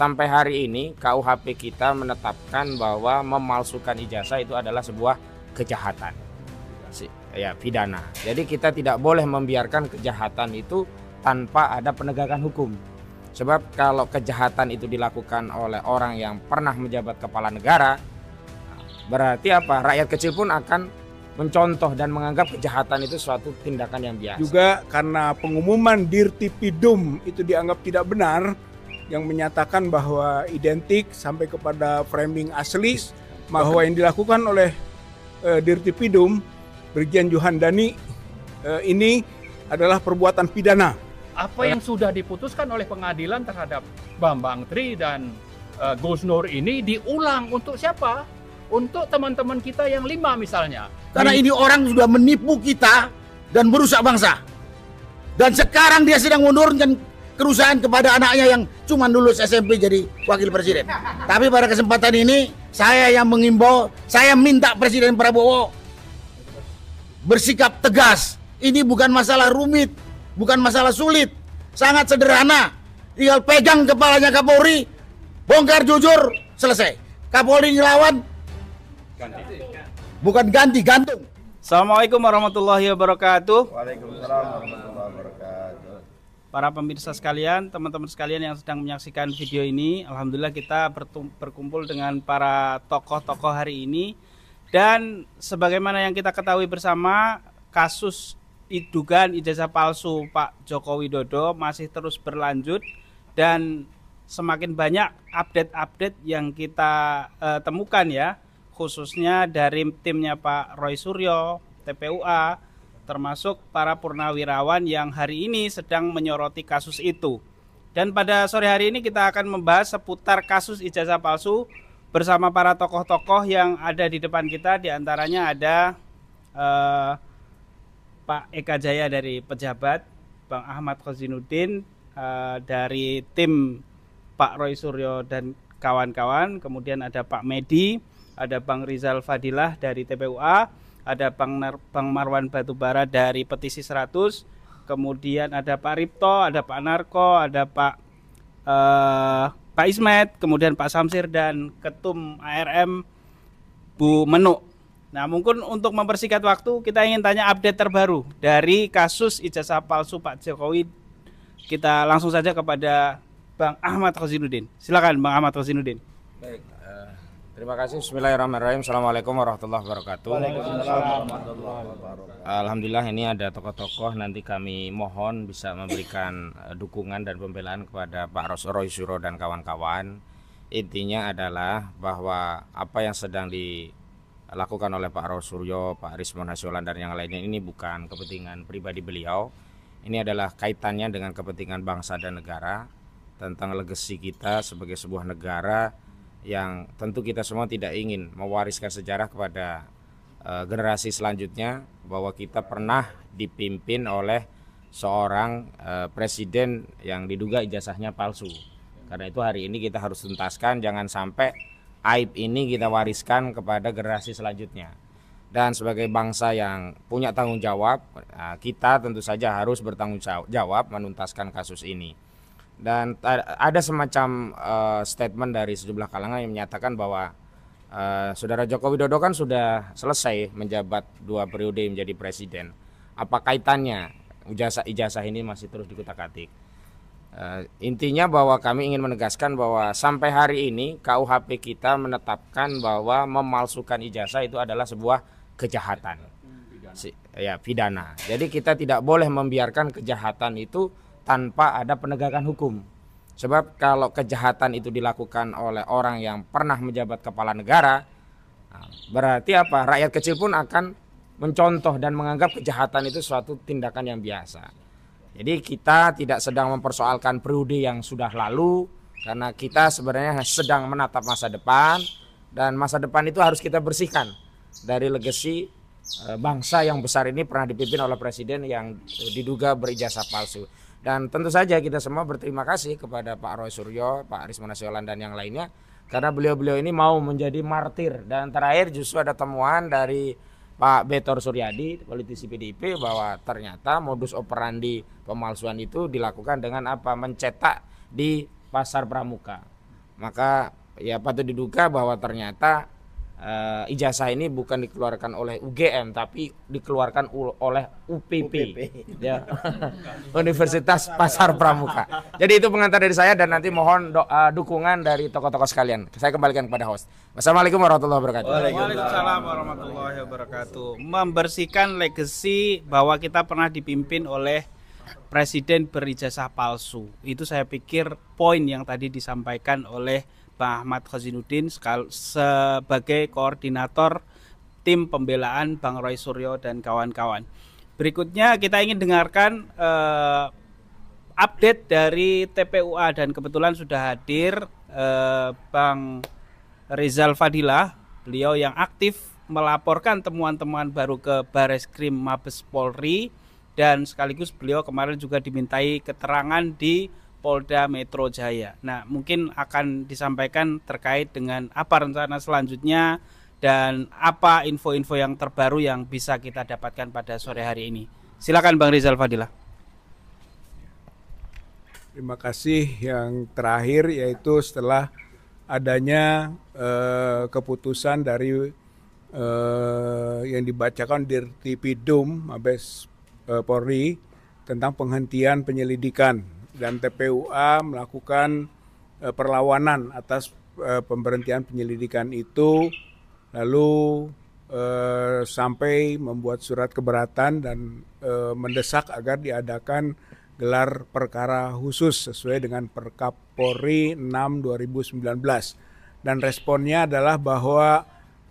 sampai hari ini KUHP kita menetapkan bahwa memalsukan ijazah itu adalah sebuah kejahatan, ya pidana. Jadi kita tidak boleh membiarkan kejahatan itu tanpa ada penegakan hukum. Sebab kalau kejahatan itu dilakukan oleh orang yang pernah menjabat kepala negara, berarti apa? Rakyat kecil pun akan mencontoh dan menganggap kejahatan itu suatu tindakan yang biasa. Juga karena pengumuman Dirtipidum itu dianggap tidak benar, yang menyatakan bahwa identik sampai kepada framing asli bahwa yang dilakukan oleh Dirtipidum Brigjen Juhandani ini adalah perbuatan pidana. Apa yang sudah diputuskan oleh pengadilan terhadap Bambang Tri dan Gus Nur ini diulang untuk siapa? Untuk teman-teman kita yang 5 misalnya. Karena ini orang sudah menipu kita dan merusak bangsa. Dan sekarang dia sedang menurunkan kerusakan kepada anaknya yang cuma lulus SMP jadi wakil presiden. Tapi pada kesempatan ini saya yang mengimbau, saya minta Presiden Prabowo bersikap tegas. Ini bukan masalah rumit, bukan masalah sulit, sangat sederhana. Tinggal pegang kepalanya Kapolri, bongkar jujur, selesai. Kapolri ngelawan, bukan ganti, gantung. Assalamualaikum warahmatullahi wabarakatuh. Waalaikumsalam warahmatullahi wabarakatuh. Para pemirsa sekalian, teman-teman sekalian yang sedang menyaksikan video ini, alhamdulillah kita berkumpul dengan para tokoh-tokoh hari ini. Dan sebagaimana yang kita ketahui bersama, kasus dugaan ijazah palsu Pak Joko Widodo masih terus berlanjut dan semakin banyak update-update yang kita temukan ya, khususnya dari timnya Pak Roy Suryo, TPUA, termasuk para purnawirawan yang hari ini sedang menyoroti kasus itu. Dan pada sore hari ini kita akan membahas seputar kasus ijazah palsu bersama para tokoh-tokoh yang ada di depan kita. Di antaranya ada Pak Eka Jaya dari Pejabat, Bang Ahmad Khozinuddin dari tim Pak Roy Suryo dan kawan-kawan, kemudian ada Pak Medi, ada Bang Rizal Fadilah dari TPUA, ada Bang Marwan Batubara dari Petisi 100, kemudian ada Pak Ripto, ada Pak Narko, ada Pak Ismet, kemudian Pak Samsir dan Ketum ARM Bu Menuk. Nah, mungkin untuk mempersingkat waktu kita ingin tanya update terbaru dari kasus ijazah palsu Pak Jokowi. Kita langsung saja kepada Bang Ahmad Khozinuddin. Silakan Bang Ahmad Khozinuddin. Baik, terima kasih. Bismillahirrahmanirrahim. Assalamualaikum warahmatullahi wabarakatuh. Alhamdulillah ini ada tokoh-tokoh, nanti kami mohon bisa memberikan dukungan dan pembelaan kepada Pak Roy Suryo dan kawan-kawan. Intinya adalah bahwa apa yang sedang dilakukan oleh Pak Roy Suryo, Pak Rismon Hasyolan dan yang lainnya ini bukan kepentingan pribadi beliau. Ini adalah kaitannya dengan kepentingan bangsa dan negara, tentang legasi kita sebagai sebuah negara yang tentu kita semua tidak ingin mewariskan sejarah kepada generasi selanjutnya bahwa kita pernah dipimpin oleh seorang presiden yang diduga ijazahnya palsu. Karena itu hari ini kita harus tuntaskan, jangan sampai aib ini kita wariskan kepada generasi selanjutnya. Dan sebagai bangsa yang punya tanggung jawab, kita tentu saja harus bertanggung jawab menuntaskan kasus ini. Dan ada semacam statement dari sejumlah kalangan yang menyatakan bahwa Saudara Joko Widodo kan sudah selesai menjabat 2 periode menjadi presiden. Apa kaitannya ijazah ini masih terus dikutak-atik? Intinya bahwa kami ingin menegaskan bahwa sampai hari ini KUHP kita menetapkan bahwa memalsukan ijazah itu adalah sebuah kejahatan, ya pidana. Jadi kita tidak boleh membiarkan kejahatan itu tanpa ada penegakan hukum. Sebab kalau kejahatan itu dilakukan oleh orang yang pernah menjabat kepala negara, berarti apa? Rakyat kecil pun akan mencontoh dan menganggap kejahatan itu suatu tindakan yang biasa. Jadi kita tidak sedang mempersoalkan periode yang sudah lalu, karena kita sebenarnya sedang menatap masa depan, dan masa depan itu harus kita bersihkan dari legasi bangsa yang besar ini pernah dipimpin oleh presiden yang diduga berijazah palsu. Dan tentu saja kita semua berterima kasih kepada Pak Roy Suryo, Pak Rismon Hasyolan dan yang lainnya, karena beliau-beliau ini mau menjadi martir. Dan terakhir justru ada temuan dari Pak Betor Suryadi, politisi PDIP, bahwa ternyata modus operandi pemalsuan itu dilakukan dengan apa? Mencetak di pasar pramuka. maka ya patut diduga bahwa ternyata ijazah ini bukan dikeluarkan oleh UGM tapi dikeluarkan oleh UPP. Ya. Universitas Pasar Pramuka. Jadi itu pengantar dari saya dan nanti mohon dukungan dari tokoh-tokoh sekalian. Saya kembalikan kepada host. Wassalamualaikum warahmatullahi wabarakatuh. Waalaikumsalam warahmatullahi wabarakatuh. Membersihkan legacy bahwa kita pernah dipimpin oleh presiden berijazah palsu. Itu saya pikir poin yang tadi disampaikan oleh Pak Ahmad Khozinuddin sebagai koordinator tim pembelaan Bang Roy Suryo dan kawan-kawan. Berikutnya kita ingin dengarkan update dari TPUA dan kebetulan sudah hadir Bang Rizal Fadilah, beliau yang aktif melaporkan temuan-temuan baru ke Bareskrim Mabes Polri dan sekaligus beliau kemarin juga dimintai keterangan di Polda Metro Jaya. Nah, mungkin akan disampaikan terkait dengan apa rencana selanjutnya dan apa info-info yang terbaru yang bisa kita dapatkan pada sore hari ini. Silakan Bang Rizal Fadilah. Terima kasih. Yang terakhir yaitu setelah adanya keputusan dari yang dibacakan Dirtipidum Mabes Polri tentang penghentian penyelidikan. Dan TPUA melakukan perlawanan atas pemberhentian penyelidikan itu, lalu sampai membuat surat keberatan dan mendesak agar diadakan gelar perkara khusus sesuai dengan Perkap Polri 6/2019. Dan responnya adalah bahwa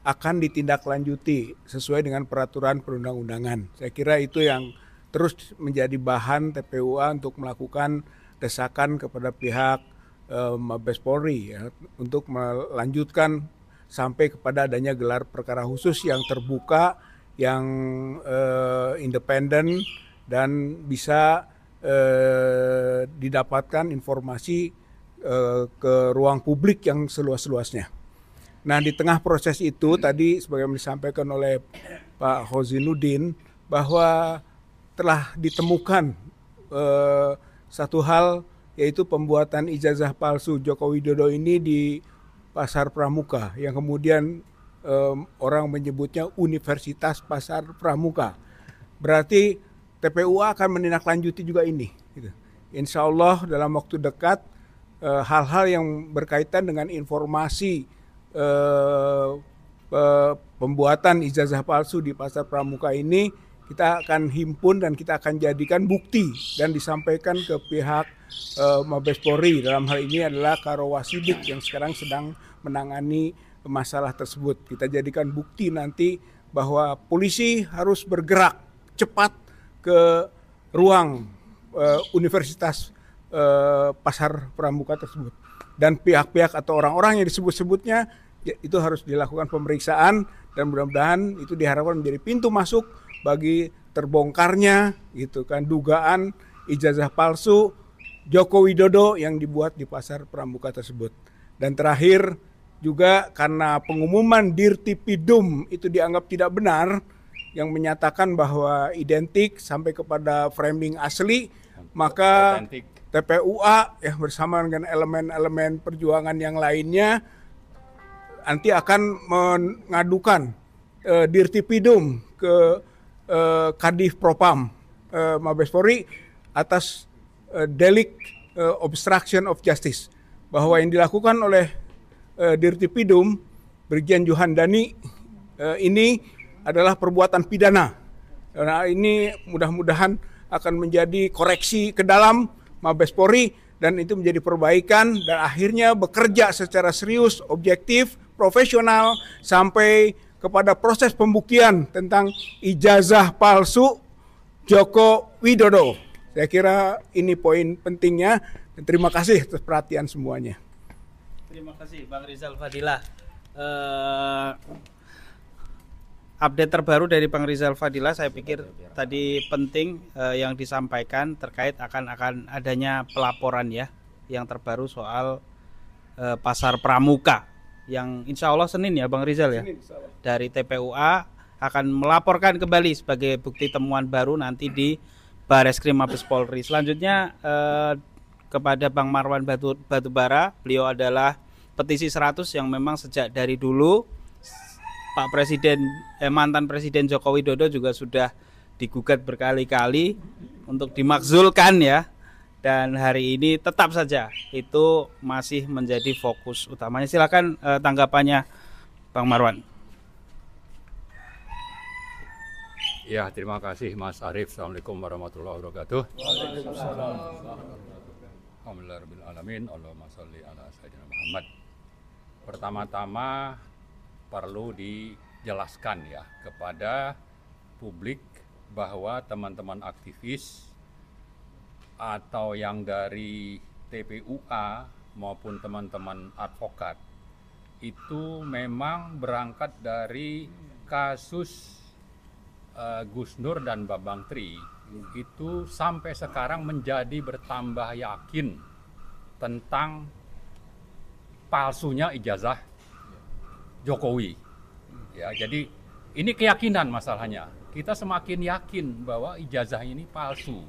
akan ditindaklanjuti sesuai dengan peraturan perundang-undangan. Saya kira itu yang terus menjadi bahan TPUA untuk melakukan desakan kepada pihak Mabes Polri ya, untuk melanjutkan sampai kepada adanya gelar perkara khusus yang terbuka, yang independen dan bisa didapatkan informasi ke ruang publik yang seluas-luasnya. Nah, di tengah proses itu tadi sebagaimana disampaikan oleh Pak Khozinuddin bahwa telah ditemukan satu hal, yaitu pembuatan ijazah palsu Joko Widodo ini di Pasar Pramuka yang kemudian orang menyebutnya Universitas Pasar Pramuka. Berarti TPUA akan menindaklanjuti juga ini. Gitu. Insya Allah dalam waktu dekat hal-hal yang berkaitan dengan informasi pembuatan ijazah palsu di Pasar Pramuka ini kita akan himpun dan kita akan jadikan bukti dan disampaikan ke pihak Mabes Polri. Dalam hal ini adalah Karawasidik yang sekarang sedang menangani masalah tersebut. Kita jadikan bukti nanti bahwa polisi harus bergerak cepat ke ruang Universitas Pasar Pramuka tersebut. Dan pihak-pihak atau orang-orang yang disebut-sebutnya itu harus dilakukan pemeriksaan dan mudah-mudahan itu diharapkan menjadi pintu masuk bagi terbongkarnya gitu kan dugaan ijazah palsu Joko Widodo yang dibuat di Pasar Pramuka tersebut. Dan terakhir juga karena pengumuman Dirtipidum itu dianggap tidak benar yang menyatakan bahwa identik sampai kepada framing asli, maka TPUA ya bersama dengan elemen-elemen perjuangan yang lainnya nanti akan mengadukan Dirtipidum ke Kadif Propam Mabes Polri atas delik obstruction of justice, bahwa yang dilakukan oleh Dirtipidum Brigjen Juhandani ini adalah perbuatan pidana. Nah, ini mudah-mudahan akan menjadi koreksi ke dalam Mabes Polri dan itu menjadi perbaikan dan akhirnya bekerja secara serius, objektif, profesional sampai kepada proses pembuktian tentang ijazah palsu Joko Widodo. Saya kira ini poin pentingnya dan terima kasih atas perhatian semuanya. Terima kasih Bang Rizal Fadilah. Update terbaru dari Bang Rizal Fadilah saya pikir tadi penting yang disampaikan terkait akan adanya pelaporan ya yang terbaru soal Pasar Pramuka yang insya Allah Senin ya Bang Rizal ya dari TPUA akan melaporkan kembali sebagai bukti temuan baru nanti di Bareskrim Mabes Polri. Selanjutnya kepada Bang Marwan Batubara, beliau adalah petisi 100 yang memang sejak dari dulu Pak Presiden mantan Presiden Joko Widodo juga sudah digugat berkali-kali untuk dimakzulkan ya. Dan hari ini tetap saja itu masih menjadi fokus utamanya. Silakan tanggapannya Bang Marwan. Ya, terima kasih Mas Arief. Assalamualaikum warahmatullahi wabarakatuh. Alhamdulillahirrahmanirrahim. Allahumma sholli ala sayyidina Muhammad. Pertama-tama perlu dijelaskan ya kepada publik bahwa teman-teman aktivis atau yang dari TPUA maupun teman-teman advokat itu memang berangkat dari kasus Gus Nur dan Bambang Tri itu sampai sekarang menjadi bertambah yakin tentang palsunya ijazah Jokowi. Ya, jadi ini keyakinan masalahnya. Kita semakin yakin bahwa ijazah ini palsu.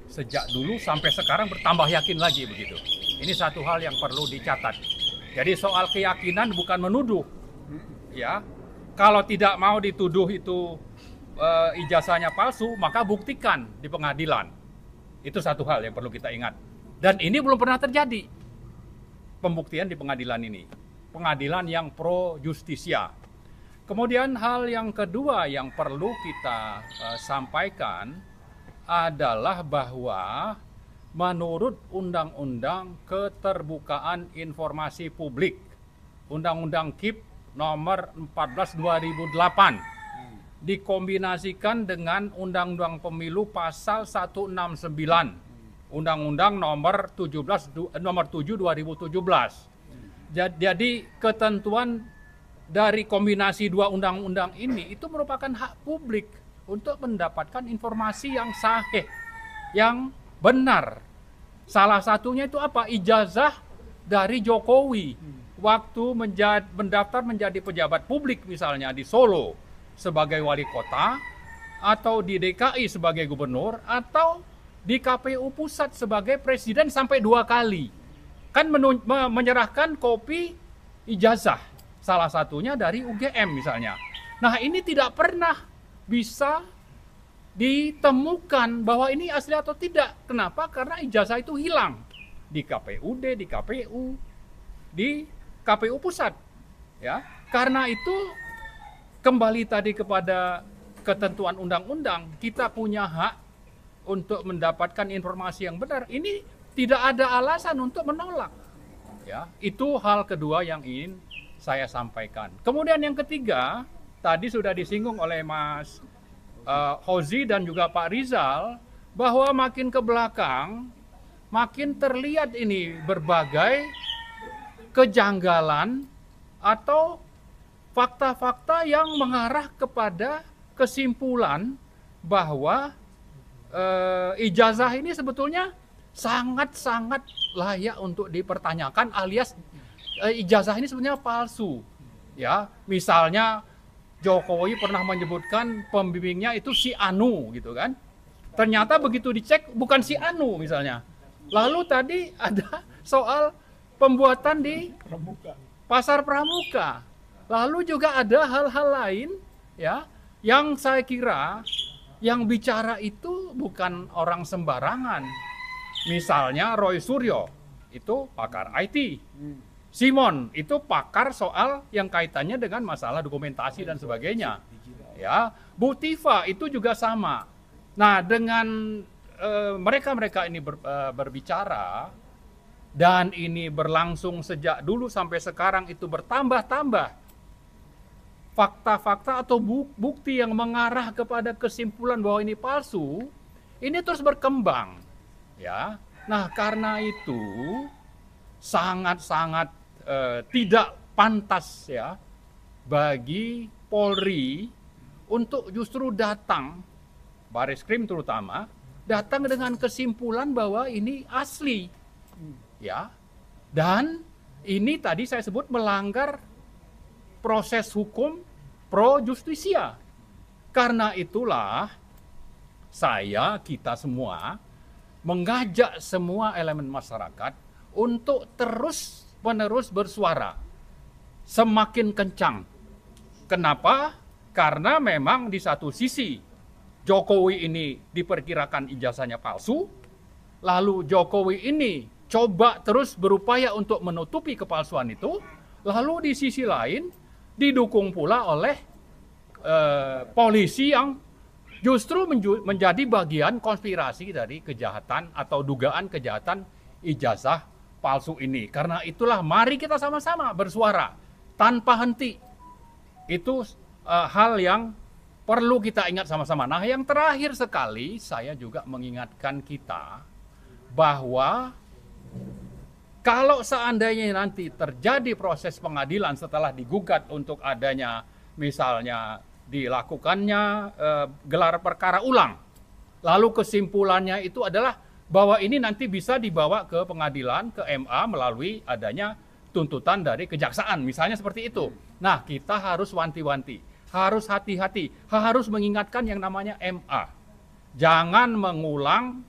Sejak dulu sampai sekarang bertambah yakin lagi begitu. Ini satu hal yang perlu dicatat. Jadi soal keyakinan bukan menuduh. Ya. Kalau tidak mau dituduh itu ijazahnya palsu, maka buktikan di pengadilan. Itu satu hal yang perlu kita ingat. Dan ini belum pernah terjadi pembuktian di pengadilan ini. Pengadilan yang pro justisia. Kemudian hal yang kedua yang perlu kita sampaikan adalah bahwa menurut Undang-Undang Keterbukaan Informasi Publik, Undang-Undang KIP nomor 14 2008, dikombinasikan dengan Undang-Undang Pemilu pasal 169, Undang-Undang nomor 7 2017. Jadi ketentuan dari kombinasi dua undang-undang ini itu merupakan hak publik untuk mendapatkan informasi yang sahih, yang benar. Salah satunya itu apa? Ijazah dari Jokowi waktu mendaftar menjadi pejabat publik misalnya di Solo sebagai wali kota, atau di DKI sebagai gubernur, atau di KPU pusat sebagai presiden sampai 2 kali. Kan menyerahkan kopi ijazah, salah satunya dari UGM misalnya. Nah ini tidak pernah bisa ditemukan bahwa ini asli atau tidak. Kenapa? Karena ijazah itu hilang di KPUD, di KPU, di KPU pusat. Ya, karena itu kembali tadi kepada ketentuan undang-undang, kita punya hak untuk mendapatkan informasi yang benar. Ini tidak ada alasan untuk menolak. Ya, itu hal kedua yang ingin saya sampaikan. Kemudian yang ketiga, tadi sudah disinggung oleh Mas Hozi dan juga Pak Rizal, bahwa makin ke belakang, makin terlihat ini berbagai kejanggalan atau fakta-fakta yang mengarah kepada kesimpulan bahwa ijazah ini sebetulnya sangat-sangat layak untuk dipertanyakan, alias ijazah ini sebenarnya palsu. Ya, misalnya Jokowi pernah menyebutkan pembimbingnya itu si Anu gitu kan. Ternyata begitu dicek bukan si Anu misalnya. Lalu tadi ada soal pembuatan di Pasar Pramuka. Lalu juga ada hal-hal lain ya yang saya kira yang bicara itu bukan orang sembarangan. Misalnya Roy Suryo itu pakar IT. Simon itu pakar soal yang kaitannya dengan masalah dokumentasi dan sebagainya. Ya, Bu Tifa itu juga sama. Nah, dengan mereka-mereka ini berbicara dan ini berlangsung sejak dulu sampai sekarang itu bertambah-tambah. Fakta-fakta atau bukti yang mengarah kepada kesimpulan bahwa ini palsu, ini terus berkembang. Ya, nah karena itu sangat-sangat tidak pantas ya bagi Polri untuk justru datang, Bareskrim terutama, datang dengan kesimpulan bahwa ini asli, ya, dan ini tadi saya sebut melanggar proses hukum pro justisia. Karena itulah kita semua mengajak semua elemen masyarakat untuk terus terus-menerus bersuara semakin kencang. Kenapa? Karena memang di satu sisi Jokowi ini diperkirakan ijazahnya palsu, lalu Jokowi ini coba terus berupaya untuk menutupi kepalsuan itu, lalu di sisi lain didukung pula oleh polisi yang justru menjadi bagian konspirasi dari kejahatan atau dugaan kejahatan ijazah palsu ini. Karena itulah mari kita sama-sama bersuara tanpa henti. Itu hal yang perlu kita ingat sama-sama. Nah, yang terakhir sekali saya juga mengingatkan kita bahwa kalau seandainya nanti terjadi proses pengadilan setelah digugat untuk adanya misalnya dilakukannya gelar perkara ulang, lalu kesimpulannya itu adalah bahwa ini nanti bisa dibawa ke pengadilan, ke MA melalui adanya tuntutan dari kejaksaan, misalnya seperti itu. Nah, kita harus wanti-wanti, harus hati-hati, harus mengingatkan yang namanya MA. Jangan mengulang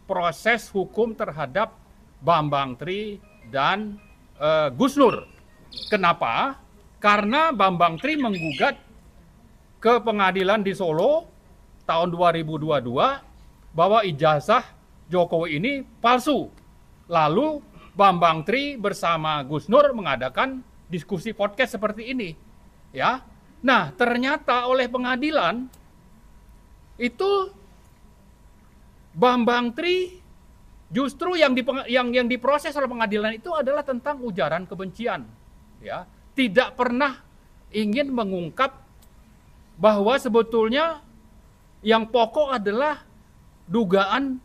proses hukum terhadap Bambang Tri dan Gus Nur. Kenapa? Karena Bambang Tri menggugat ke pengadilan di Solo tahun 2022 bahwa ijazah Jokowi ini palsu. Lalu Bambang Tri bersama Gus Nur mengadakan diskusi podcast seperti ini, ya. Nah, ternyata oleh pengadilan itu Bambang Tri justru yang diproses oleh pengadilan itu adalah tentang ujaran kebencian, ya. Tidak pernah ingin mengungkap bahwa sebetulnya yang pokok adalah dugaan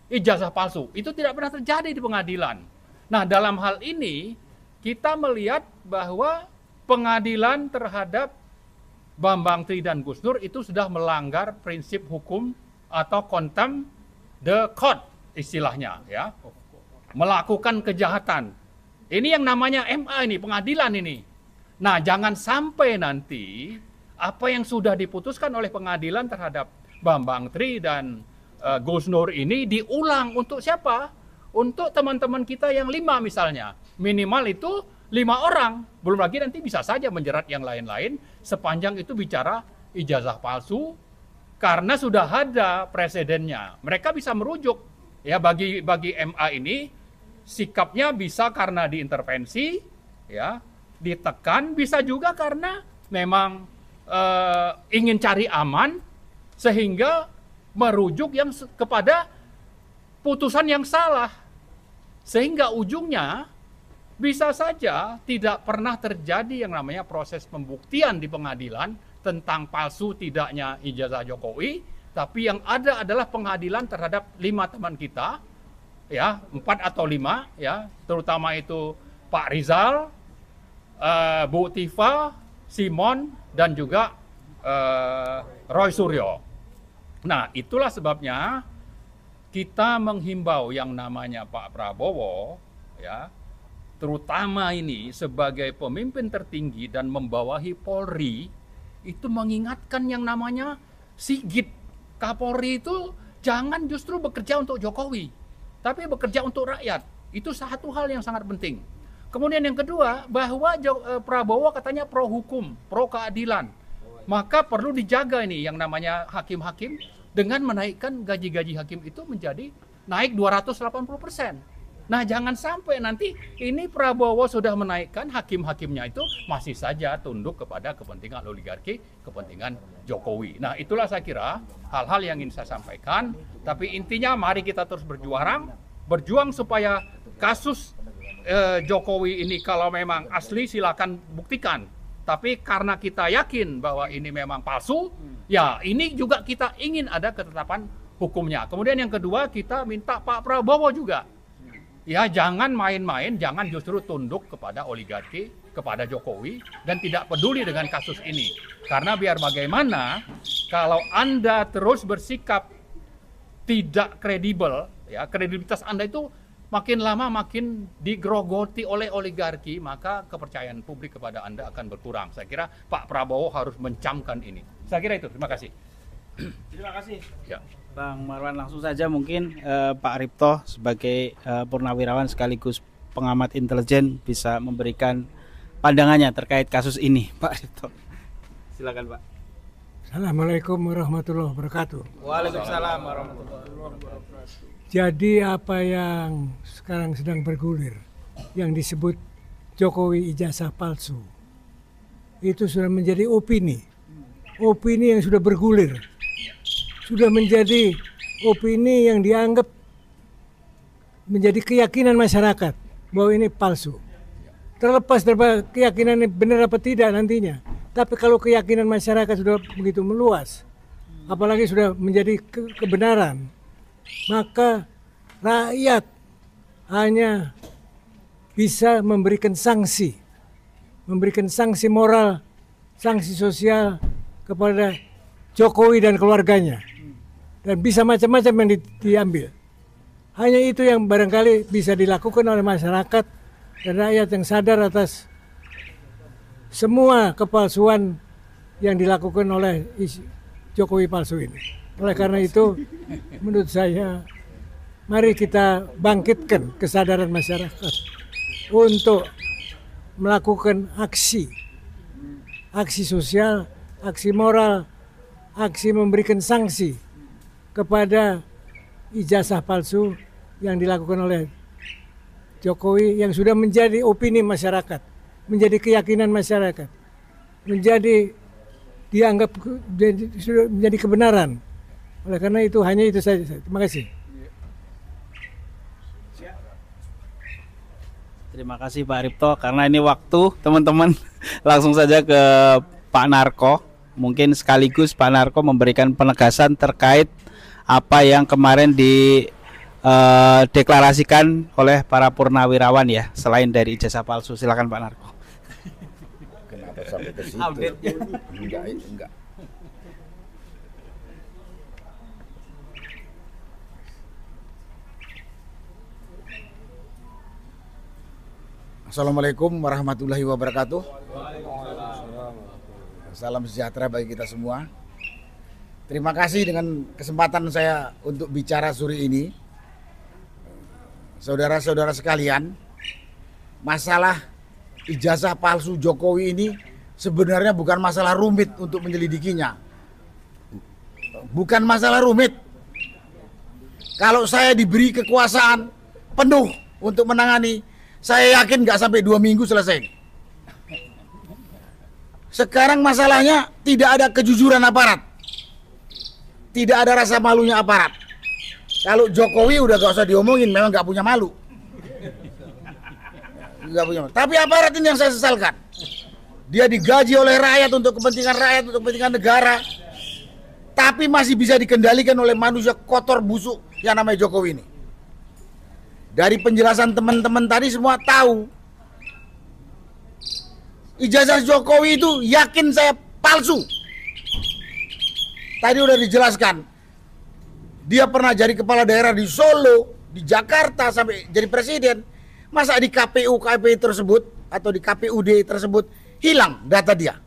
ijazah palsu. Itu tidak pernah terjadi di pengadilan. Nah, dalam hal ini kita melihat bahwa pengadilan terhadap Bambang Tri dan Gus Nur itu sudah melanggar prinsip hukum atau contempt the court istilahnya, ya. Melakukan kejahatan. Ini yang namanya MA ini, pengadilan ini. Nah, jangan sampai nanti apa yang sudah diputuskan oleh pengadilan terhadap Bambang Tri dan Gus Nur ini diulang untuk siapa? Untuk teman-teman kita yang 5 misalnya. Minimal itu 5 orang. Belum lagi nanti bisa saja menjerat yang lain-lain sepanjang itu bicara ijazah palsu karena sudah ada presidennya. Mereka bisa merujuk, ya, bagi MA ini sikapnya bisa karena diintervensi, ya, ditekan, bisa juga karena memang ingin cari aman sehingga merujuk yang kepada putusan yang salah, sehingga ujungnya bisa saja tidak pernah terjadi yang namanya proses pembuktian di pengadilan tentang palsu tidaknya ijazah Jokowi, tapi yang ada adalah pengadilan terhadap 5 teman kita, ya, 4 atau 5, ya, terutama itu Pak Rizal, Bu Tifa, Simon, dan juga Roy Suryo. Nah, itulah sebabnya kita menghimbau yang namanya Pak Prabowo, ya, terutama ini sebagai pemimpin tertinggi dan membawahi Polri, itu mengingatkan yang namanya Sigit. Kapolri itu jangan justru bekerja untuk Jokowi, tapi bekerja untuk rakyat. Itu satu hal yang sangat penting. Kemudian yang kedua, bahwa Prabowo katanya pro hukum, pro keadilan. Maka perlu dijaga ini yang namanya hakim-hakim dengan menaikkan gaji-gaji hakim itu menjadi naik 280%. Nah, jangan sampai nanti ini Prabowo sudah menaikkan, hakim-hakimnya itu masih saja tunduk kepada kepentingan oligarki, kepentingan Jokowi. Nah, itulah saya kira hal-hal yang ingin saya sampaikan. Tapi intinya mari kita terus berjuang supaya kasus Jokowi ini kalau memang asli silakan buktikan. Tapi karena kita yakin bahwa ini memang palsu, ya ini juga kita ingin ada ketetapan hukumnya. Kemudian yang kedua, kita minta Pak Prabowo juga, ya jangan main-main, jangan justru tunduk kepada oligarki, kepada Jokowi, dan tidak peduli dengan kasus ini. Karena biar bagaimana, kalau Anda terus bersikap tidak kredibel, ya kredibilitas Anda itu makin lama makin digrogoti oleh oligarki, maka kepercayaan publik kepada Anda akan berkurang. Saya kira Pak Prabowo harus mencamkan ini. Saya kira itu. Terima kasih. Terima kasih. Ya. Bang Marwan, langsung saja mungkin Pak Ripto sebagai purnawirawan sekaligus pengamat intelijen bisa memberikan pandangannya terkait kasus ini, Pak Ripto. Silakan, Pak. Assalamualaikum warahmatullahi wabarakatuh. Waalaikumsalam warahmatullahi wabarakatuh. Jadi apa yang sekarang sedang bergulir, yang disebut Jokowi ijazah palsu, itu sudah menjadi opini yang sudah bergulir, sudah menjadi opini yang dianggap menjadi keyakinan masyarakat bahwa ini palsu. Terlepas dari keyakinan ini benar apa tidak nantinya, tapi kalau keyakinan masyarakat sudah begitu meluas, apalagi sudah menjadi kebenaran, maka rakyat hanya bisa memberikan sanksi moral, sanksi sosial kepada Jokowi dan keluarganya, dan bisa macam-macam yang diambil. Hanya itu yang barangkali bisa dilakukan oleh masyarakat dan rakyat yang sadar atas semua kepalsuan yang dilakukan oleh Jokowi palsu ini. Oleh karena itu, menurut saya, mari kita bangkitkan kesadaran masyarakat untuk melakukan aksi sosial, aksi moral, aksi memberikan sanksi kepada ijazah palsu yang dilakukan oleh Jokowi, yang sudah menjadi opini masyarakat, menjadi keyakinan masyarakat, dianggap sudah menjadi kebenaran. Oleh karena itu, hanya itu saja. Terima kasih. Terima kasih Pak Ripto. Karena ini waktu, teman-teman, langsung saja ke Pak Narko. Mungkin sekaligus Pak Narko memberikan penegasan terkait apa yang kemarin dideklarasikan oleh para purnawirawan ya, selain dari ijazah palsu. Silakan Pak Narko. Kenapa sampai ke situ? Enggak. Assalamualaikum warahmatullahi wabarakatuh. Salam sejahtera bagi kita semua. Terima kasih dengan kesempatan saya untuk bicara sore ini. Saudara-saudara sekalian, masalah ijazah palsu Jokowi ini sebenarnya bukan masalah rumit untuk menyelidikinya. Bukan masalah rumit. Kalau saya diberi kekuasaan penuh untuk menangani, saya yakin nggak sampai 2 minggu selesai. Sekarang masalahnya tidak ada kejujuran aparat, tidak ada rasa malunya aparat. Kalau Jokowi udah gak usah diomongin, memang nggak punya malu. Nggak punya malu. Tapi aparat ini yang saya sesalkan. Dia digaji oleh rakyat untuk kepentingan negara, tapi masih bisa dikendalikan oleh manusia kotor busuk yang namanya Jokowi ini. Dari penjelasan teman-teman tadi semua tahu ijazah Jokowi itu yakin saya palsu. Tadi udah dijelaskan. Dia pernah jadi kepala daerah di Solo, di Jakarta sampai jadi presiden. Masa di KPU tersebut atau di KPUD tersebut hilang data dia?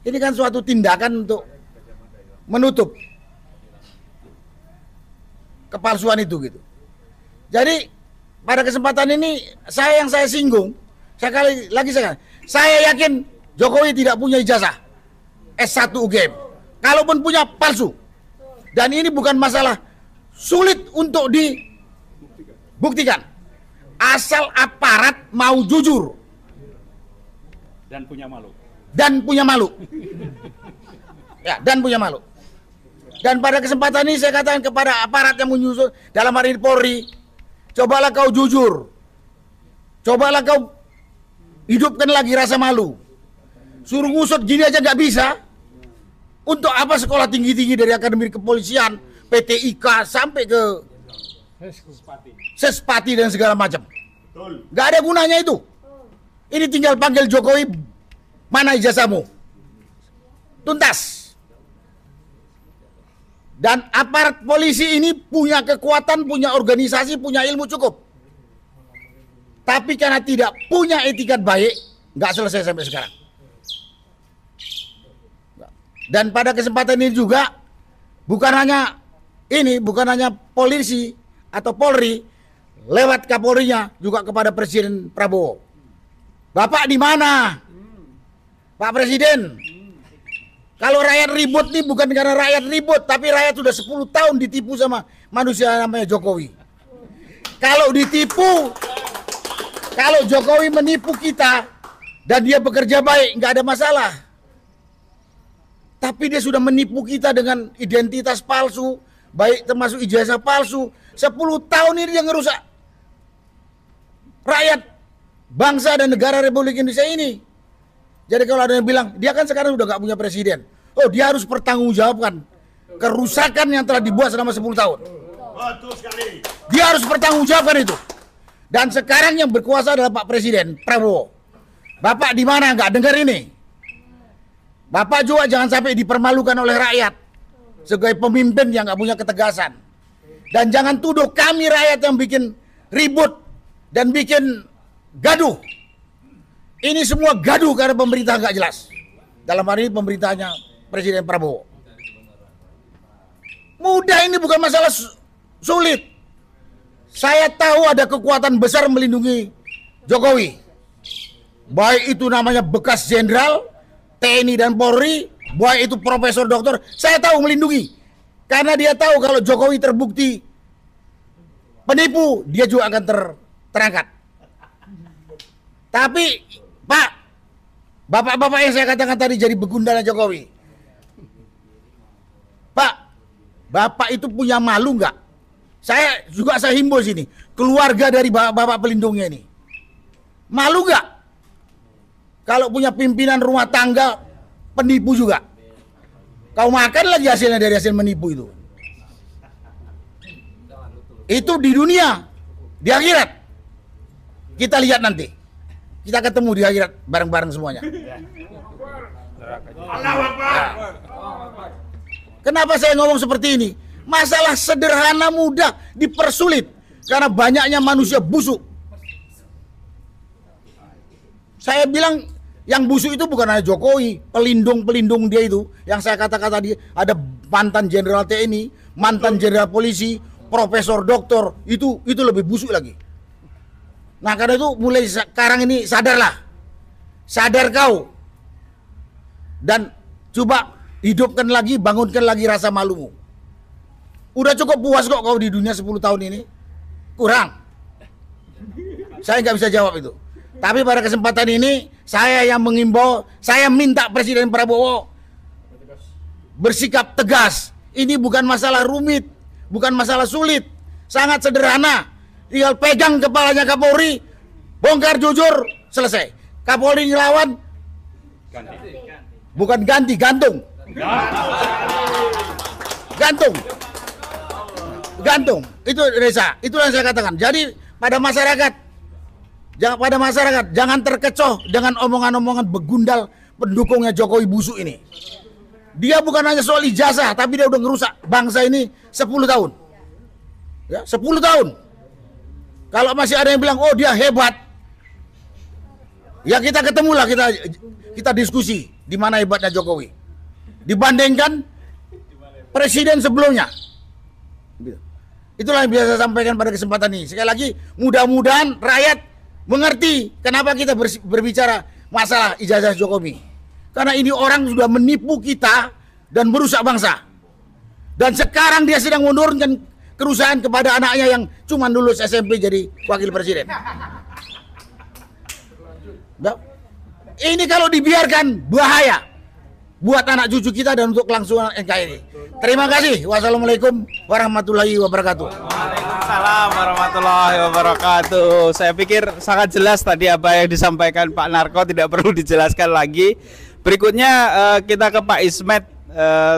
Ini kan suatu tindakan untuk menutup kepalsuan itu gitu. Jadi pada kesempatan ini saya singgung, saya yakin Jokowi tidak punya ijazah S1 UGM. Kalaupun punya, palsu. Dan ini bukan masalah sulit untuk dibuktikan. Asal aparat mau jujur Dan punya malu. Ya, dan punya malu. Dan pada kesempatan ini saya katakan kepada aparat yang menyusun, dalam hari ini Polri, cobalah kau jujur. Cobalah kau hidupkan lagi rasa malu. Suruh ngusut gini aja nggak bisa. Untuk apa sekolah tinggi-tinggi dari Akademi Kepolisian, PTIK sampai ke Sespati dan segala macam. Nggak ada gunanya itu. Ini tinggal panggil Jokowi, mana ijazahmu? Tuntas. Dan aparat polisi ini punya kekuatan, punya organisasi, punya ilmu cukup. Tapi karena tidak punya etikat baik, nggak selesai sampai sekarang. Dan pada kesempatan ini juga, bukan hanya polisi atau Polri, lewat Kapolrinya juga kepada Presiden Prabowo. Bapak di mana? Pak Presiden. Kalau rakyat ribut nih bukan karena rakyat ribut, tapi rakyat sudah 10 tahun ditipu sama manusia namanya Jokowi. Kalau ditipu, kalau Jokowi menipu kita dan dia bekerja baik, nggak ada masalah. Tapi dia sudah menipu kita dengan identitas palsu, baik termasuk ijazah palsu. 10 tahun ini dia ngerusak rakyat, bangsa dan negara Republik Indonesia ini. Jadi kalau ada yang bilang, dia kan sekarang udah gak punya presiden. Oh, dia harus pertanggungjawabkan kerusakan yang telah dibuat selama 10 tahun. Betul sekali. Dia harus pertanggungjawabkan itu. Dan sekarang yang berkuasa adalah Pak Presiden Prabowo. Bapak di mana nggak dengar ini? Bapak juga jangan sampai dipermalukan oleh rakyat sebagai pemimpin yang nggak punya ketegasan. Dan jangan tuduh kami rakyat yang bikin ribut dan bikin gaduh. Ini semua gaduh karena pemerintah nggak jelas. Dalam hal ini pemerintahnya Presiden Prabowo. Mudah, ini bukan masalah sulit. Saya tahu ada kekuatan besar melindungi Jokowi. Baik itu namanya bekas jenderal TNI dan Polri, baik itu profesor doktor, saya tahu melindungi. Karena dia tahu kalau Jokowi terbukti penipu, dia juga akan terangkat. Tapi Pak, bapak-bapak yang saya katakan tadi jadi begundala Jokowi. Pak, bapak itu punya malu nggak? Saya himbau sini, keluarga dari bapak pelindungnya ini. Malu nggak? Kalau punya pimpinan rumah tangga penipu juga. Kau makan lagi hasilnya dari hasil menipu itu. Itu di dunia, di akhirat. Kita lihat nanti. Kita ketemu di akhirat bareng-bareng semuanya. Kenapa saya ngomong seperti ini? Masalah sederhana mudah dipersulit karena banyaknya manusia busuk. Saya bilang yang busuk itu bukan hanya Jokowi, pelindung-pelindung dia itu. Yang saya katakan tadi, ada mantan jenderal TNI, mantan jenderal polisi, profesor doktor, itu lebih busuk lagi. Nah karena itu mulai sekarang ini sadarlah. Sadar kau. Dan coba hidupkan lagi, bangunkan lagi rasa malumu. Udah cukup puas kok kau di dunia 10 tahun ini? Kurang. Saya nggak bisa jawab itu. Tapi pada kesempatan ini, saya yang mengimbau, saya minta Presiden Prabowo bersikap tegas. Ini bukan masalah rumit, bukan masalah sulit, sangat sederhana. Tinggal pegang kepalanya Kapolri, bongkar jujur, selesai. Kapolri ngelawan, bukan ganti, gantung. Gantung. Itu Reza, itulah yang saya katakan. Jadi pada masyarakat, jangan terkecoh dengan omongan-omongan begundal pendukungnya Jokowi busuk ini. Dia bukan hanya soal ijazah, tapi dia udah ngerusak bangsa ini 10 tahun. Ya, 10 tahun. Kalau masih ada yang bilang, oh dia hebat, ya kita ketemulah, kita diskusi di mana hebatnya Jokowi dibandingkan presiden sebelumnya. Itulah yang bisa saya sampaikan pada kesempatan ini. Sekali lagi, mudah-mudahan rakyat mengerti kenapa kita berbicara masalah ijazah Jokowi. Karena ini orang sudah menipu kita dan merusak bangsa. Dan sekarang dia sedang menurunkan kerusakan kepada anaknya yang cuma lulus SMP jadi wakil presiden. Nah, ini kalau dibiarkan bahaya buat anak cucu kita dan untuk kelangsungan NKRI. Terima kasih. Wassalamualaikum warahmatullahi wabarakatuh. Waalaikumsalam warahmatullahi wabarakatuh. Saya pikir sangat jelas tadi apa yang disampaikan Pak Narko, tidak perlu dijelaskan lagi. Berikutnya kita ke Pak Ismet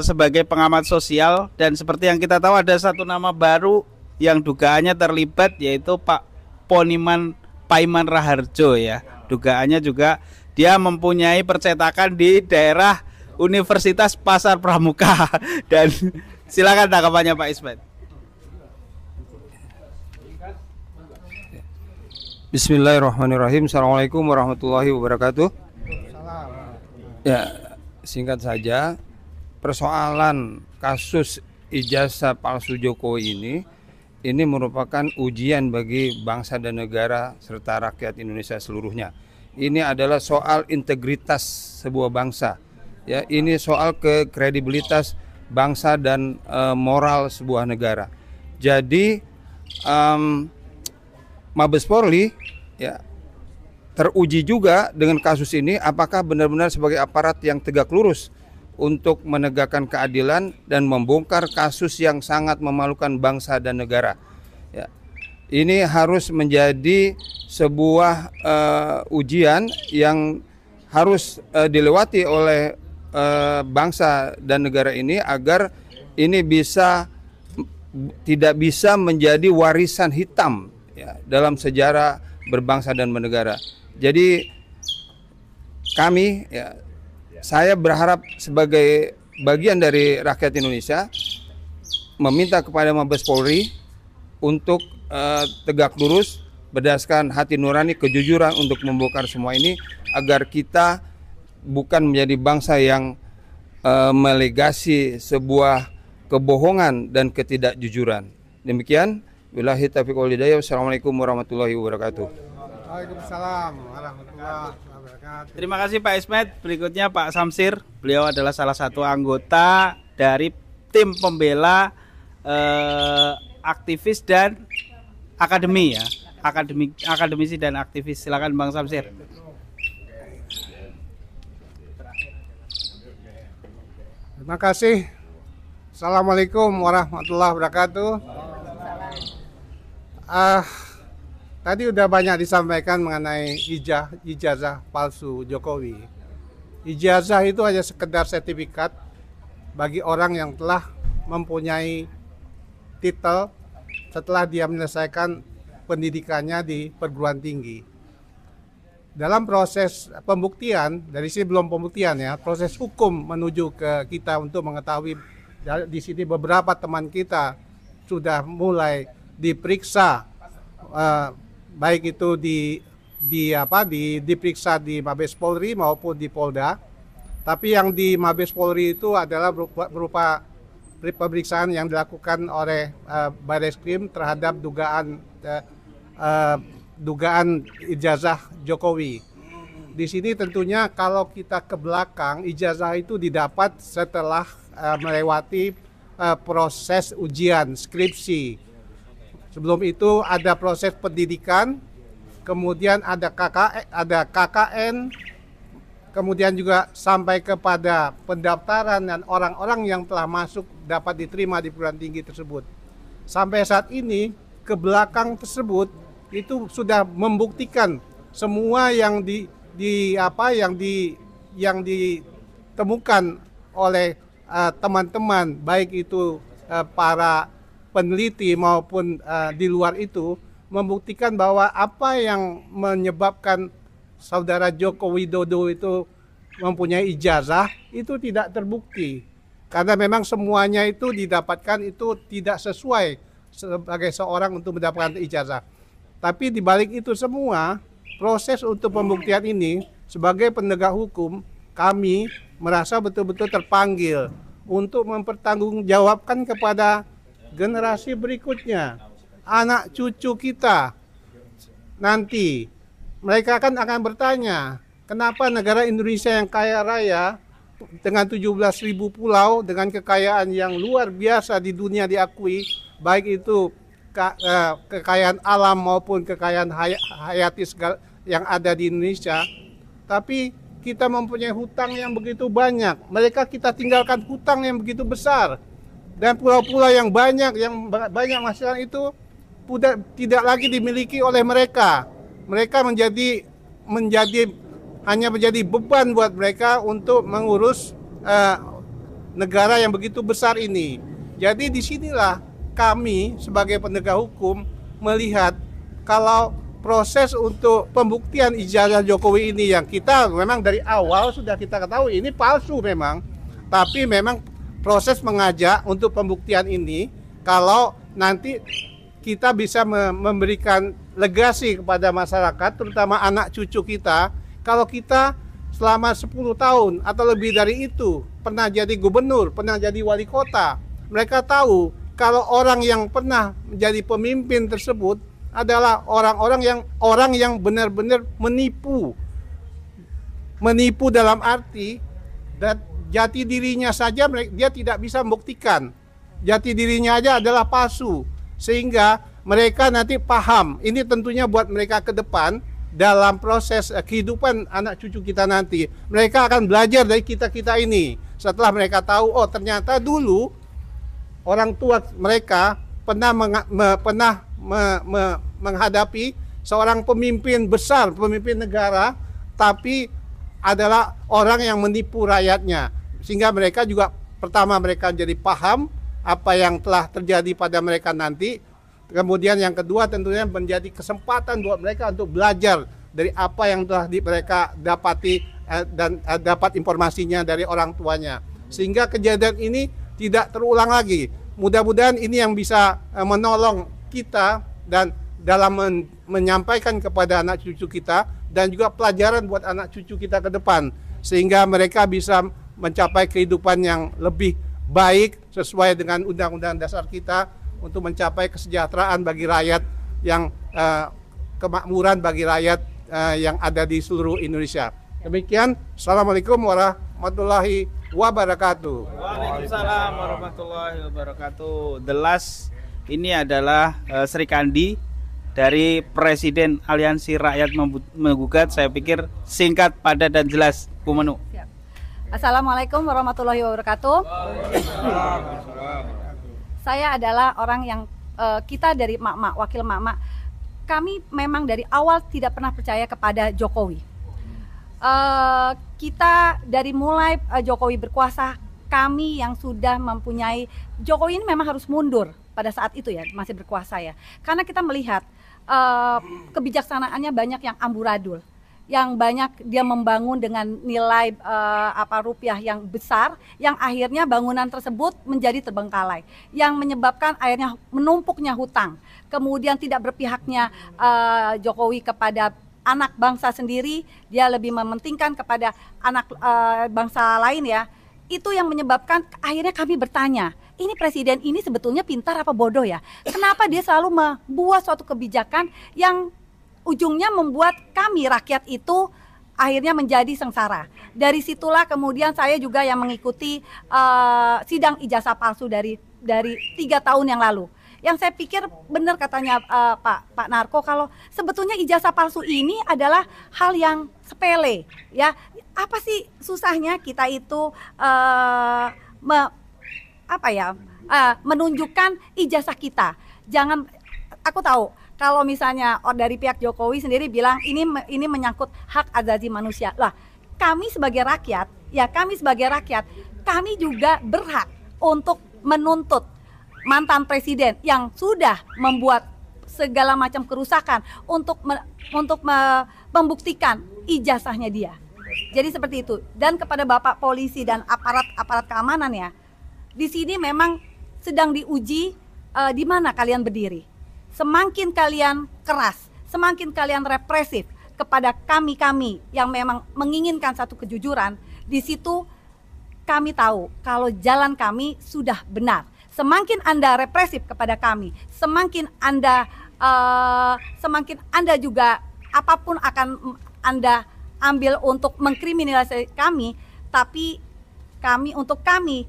sebagai pengamat sosial, dan seperti yang kita tahu ada satu nama baru yang dugaannya terlibat, yaitu Pak Paiman Raharjo ya. Dugaannya juga dia mempunyai percetakan di daerah Universitas Pasar Pramuka. Dan silakan tanggapannya Pak Ismet. Bismillahirrahmanirrahim. Assalamualaikum warahmatullahi wabarakatuh. Ya, singkat saja, persoalan kasus ijazah palsu Jokowi ini ini merupakan ujian bagi bangsa dan negara serta rakyat Indonesia seluruhnya. Ini adalah soal integritas sebuah bangsa. Ya, ini soal kredibilitas bangsa dan moral sebuah negara. Jadi Mabes Polri ya teruji juga dengan kasus ini, apakah benar-benar sebagai aparat yang tegak lurus untuk menegakkan keadilan dan membongkar kasus yang sangat memalukan bangsa dan negara. Ya. Ini harus menjadi sebuah ujian yang harus dilewati oleh bangsa dan negara ini agar ini tidak bisa menjadi warisan hitam ya, dalam sejarah berbangsa dan bernegara. Jadi kami ya, saya berharap sebagai bagian dari rakyat Indonesia meminta kepada Mabes Polri untuk tegak lurus berdasarkan hati nurani, kejujuran untuk membongkar semua ini agar kita bukan menjadi bangsa yang melegasi sebuah kebohongan dan ketidakjujuran. Demikian, billahi taufiq wal hidayah. Wassalamualaikum warahmatullahi wabarakatuh. Waalaikumsalam warahmatullahi wabarakatuh. Terima kasih Pak Ismet. Berikutnya Pak Samsir. Beliau adalah salah satu anggota dari tim pembela aktivis dan akademi ya. Akademisi dan aktivis. Silakan Bang Samsir. Terima kasih. Assalamualaikum warahmatullahi wabarakatuh. Tadi udah banyak disampaikan mengenai ijazah palsu Jokowi. Ijazah itu hanya sekedar sertifikat bagi orang yang telah mempunyai titel setelah dia menyelesaikan pendidikannya di perguruan tinggi. Dalam proses pembuktian, dari sini belum pembuktian ya, proses hukum menuju ke kita untuk mengetahui di sini beberapa teman kita sudah mulai diperiksa, baik itu diperiksa di Mabes Polri maupun di Polda. Tapi yang di Mabes Polri itu adalah berupa pemeriksaan yang dilakukan oleh Barreskrim terhadap dugaan ijazah Jokowi. Di sini tentunya kalau kita ke belakang, ijazah itu didapat setelah melewati proses ujian skripsi. Sebelum itu ada proses pendidikan, kemudian ada KKN, kemudian juga sampai kepada pendaftaran dan orang-orang yang telah masuk dapat diterima di perguruan tinggi tersebut. Sampai saat ini ke belakang tersebut itu sudah membuktikan semua yang ditemukan oleh teman-teman, baik itu para peneliti maupun di luar itu, membuktikan bahwa apa yang menyebabkan saudara Joko Widodo itu mempunyai ijazah itu tidak terbukti. Karena memang semuanya itu didapatkan itu tidak sesuai sebagai seorang untuk mendapatkan ijazah. Tapi di balik itu semua, proses untuk pembuktian ini sebagai penegak hukum, kami merasa betul-betul terpanggil untuk mempertanggungjawabkan kepada generasi berikutnya, anak cucu kita. Nanti mereka akan bertanya, kenapa negara Indonesia yang kaya raya dengan 17.000 pulau, dengan kekayaan yang luar biasa di dunia diakui, baik itu kekayaan alam maupun kekayaan hayati yang ada di Indonesia, tapi kita mempunyai hutang yang begitu banyak. Mereka kita tinggalkan hutang yang begitu besar, dan pulau-pulau yang banyak masalah itu tidak lagi dimiliki oleh mereka. Mereka hanya menjadi beban buat mereka untuk mengurus negara yang begitu besar ini. Jadi disinilah kami sebagai penegak hukum melihat kalau proses untuk pembuktian ijazah Jokowi ini yang kita memang dari awal sudah kita ketahui ini palsu memang, tapi memang proses mengajak untuk pembuktian ini kalau nanti kita bisa memberikan legasi kepada masyarakat, terutama anak cucu kita, kalau kita selama 10 tahun atau lebih dari itu pernah jadi gubernur, pernah jadi wali kota, mereka tahu kalau orang yang pernah menjadi pemimpin tersebut adalah orang yang benar-benar menipu dalam arti dan jati dirinya saja dia tidak bisa membuktikan. Jati dirinya aja adalah palsu, sehingga mereka nanti paham. Ini tentunya buat mereka ke depan dalam proses kehidupan anak cucu kita nanti. Mereka akan belajar dari kita-kita ini. Setelah mereka tahu, oh ternyata dulu orang tua mereka pernah menghadapi seorang pemimpin besar, pemimpin negara, tapi adalah orang yang menipu rakyatnya. Sehingga mereka juga pertama mereka jadi paham apa yang telah terjadi pada mereka nanti. Kemudian yang kedua tentunya menjadi kesempatan buat mereka untuk belajar dari apa yang telah mereka dapati dan dapat informasinya dari orang tuanya. Sehingga kejadian ini tidak terulang lagi. Mudah-mudahan ini yang bisa menolong kita dan dalam menyampaikan kepada anak cucu kita dan juga pelajaran buat anak cucu kita ke depan, sehingga mereka bisa mencapai kehidupan yang lebih baik sesuai dengan undang-undang dasar kita untuk mencapai kesejahteraan bagi rakyat yang kemakmuran bagi rakyat yang ada di seluruh Indonesia. Demikian, Assalamualaikum warahmatullahi wabarakatuh. Waalaikumsalam warahmatullahi wabarakatuh. The last ini adalah Sri Kandi dari Presiden Aliansi Rakyat Menggugat. Saya pikir singkat, padat dan jelas, Bu Menu. Siap. Assalamualaikum warahmatullahi wabarakatuh. Saya adalah orang yang kita dari Mak-Mak, wakil Mak-Mak. Kami memang dari awal tidak pernah percaya kepada Jokowi. Kita dari mulai Jokowi berkuasa, kami yang sudah mempunyai Jokowi ini memang harus mundur pada saat itu ya, masih berkuasa ya. Karena kita melihat kebijaksanaannya banyak yang amburadul, yang banyak dia membangun dengan nilai rupiah yang besar, yang akhirnya bangunan tersebut menjadi terbengkalai, yang menyebabkan akhirnya menumpuknya hutang, kemudian tidak berpihaknya Jokowi kepada anak bangsa sendiri, dia lebih mementingkan kepada anak bangsa lain ya. Itu yang menyebabkan akhirnya kami bertanya, ini presiden ini sebetulnya pintar apa bodoh ya? Kenapa dia selalu membuat suatu kebijakan yang ujungnya membuat kami rakyat itu akhirnya menjadi sengsara. Dari situlah kemudian saya juga yang mengikuti sidang ijazah palsu dari 3 tahun yang lalu. Yang saya pikir benar katanya Pak Narko, kalau sebetulnya ijazah palsu ini adalah hal yang sepele ya. Apa sih susahnya kita itu menunjukkan ijazah kita. Jangan, aku tahu kalau misalnya dari pihak Jokowi sendiri bilang ini menyangkut hak asasi manusia. Lah, kami sebagai rakyat, kami juga berhak untuk menuntut mantan presiden yang sudah membuat segala macam kerusakan untuk membuktikan ijazahnya dia. Jadi seperti itu. Dan kepada Bapak polisi dan aparat keamanan ya, di sini memang sedang diuji di mana kalian berdiri. Semakin kalian keras, semakin kalian represif kepada kami yang memang menginginkan satu kejujuran, di situ kami tahu kalau jalan kami sudah benar. Semakin Anda represif kepada kami, semakin Anda juga apapun akan Anda ambil untuk mengkriminalisasi kami, tapi untuk kami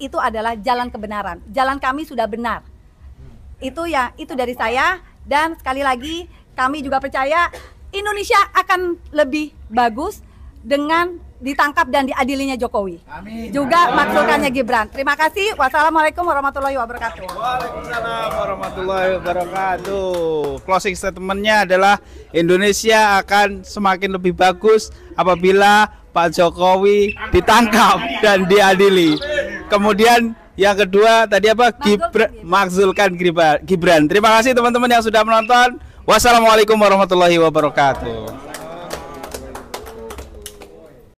itu adalah jalan kebenaran. Jalan kami sudah benar. Itu dari saya, dan sekali lagi kami juga percaya Indonesia akan lebih bagus dengan ditangkap dan diadilinya Jokowi. Amin. Juga maksulkannya Gibran. Terima kasih. Wassalamualaikum warahmatullahi wabarakatuh. Waalaikumsalam warahmatullahi wabarakatuh. Closing statementnya adalah Indonesia akan semakin lebih bagus apabila Pak Jokowi ditangkap dan diadili. Kemudian yang kedua tadi apa? Makzulkan Gibran. Terima kasih teman-teman yang sudah menonton. Wassalamualaikum warahmatullahi wabarakatuh.